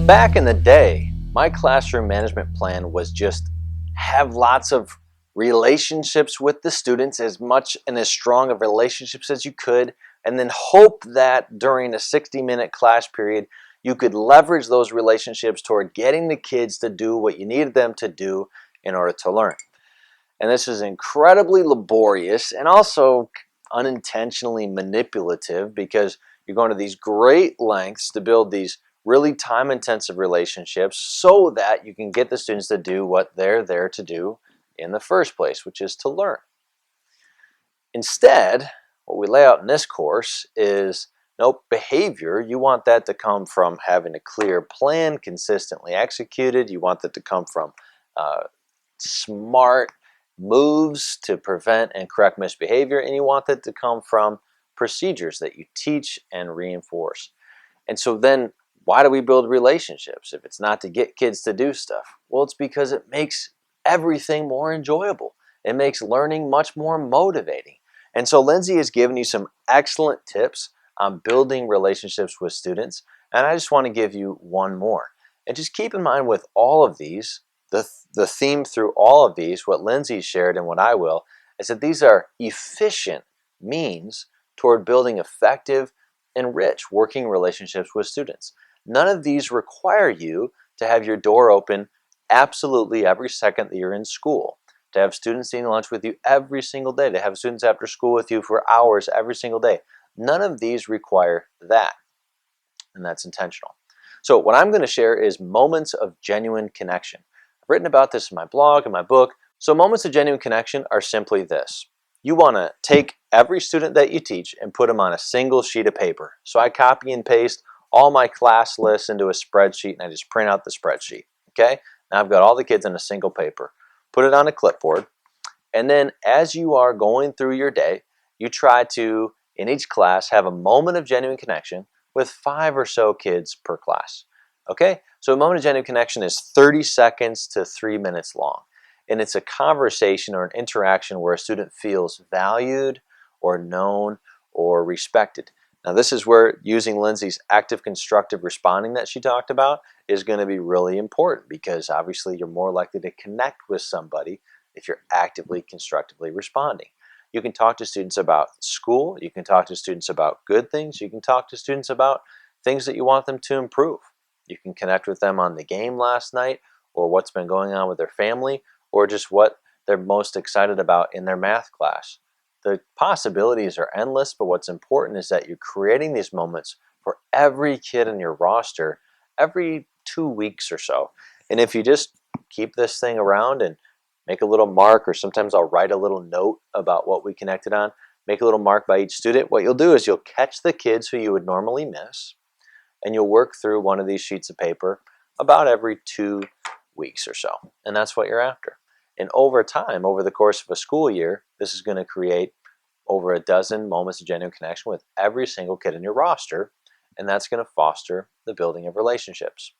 Back in the day, my classroom management plan was just have lots of relationships with the students, as much and as strong of relationships as you could, and then hope that during a 60-minute class period, you could leverage those relationships toward getting the kids to do what you needed them to do in order to learn. And this is incredibly laborious and also unintentionally manipulative, because you're going to these great lengths to build these really time intensive relationships so that you can get the students to do what they're there to do in the first place, which is to learn. Instead, what we lay out in this course is nope, behavior. You want that to come from having a clear plan, consistently executed. You want that to come from smart moves to prevent and correct misbehavior, and you want that to come from procedures that you teach and reinforce. And so then, why do we build relationships if it's not to get kids to do stuff? Well, it's because it makes everything more enjoyable. It makes learning much more motivating. And so Lindsay has given you some excellent tips on building relationships with students, and I just want to give you one more. And just keep in mind with all of these, the theme through all of these, what Lindsay shared and what I will, is that these are efficient means toward building effective and rich working relationships with students. None of these require you to have your door open absolutely every second that you're in school, to have students eating lunch with you every single day, to have students after school with you for hours every single day. None of these require that, and that's intentional. So what I'm going to share is moments of genuine connection. I've written about this in my blog and my book. So moments of genuine connection are simply this. You want to take every student that you teach and put them on a single sheet of paper. So I copy and paste all my class lists into a spreadsheet, and I just print out the spreadsheet. Okay? Now I've got all the kids on a single paper. Put it on a clipboard, and then as you are going through your day, you try to, in each class, have a moment of genuine connection with 5 or so kids per class. Okay? So a moment of genuine connection is 30 seconds to 3 minutes long. And it's a conversation or an interaction where a student feels valued or known or respected. Now this is where using Lindsay's active constructive responding that she talked about is going to be really important, because obviously you're more likely to connect with somebody if you're actively constructively responding. You can talk to students about school, you can talk to students about good things, you can talk to students about things that you want them to improve. You can connect with them on the game last night, or what's been going on with their family, or just what they're most excited about in their math class. The possibilities are endless, but what's important is that you're creating these moments for every kid in your roster every 2 weeks or so. And if you just keep this thing around and make a little mark, or sometimes I'll write a little note about what we connected on, make a little mark by each student, what you'll do is you'll catch the kids who you would normally miss, and you'll work through one of these sheets of paper about every 2 weeks or so. And that's what you're after. And over time, over the course of a school year, this is going to create over a dozen moments of genuine connection with every single kid in your roster, and that's going to foster the building of relationships.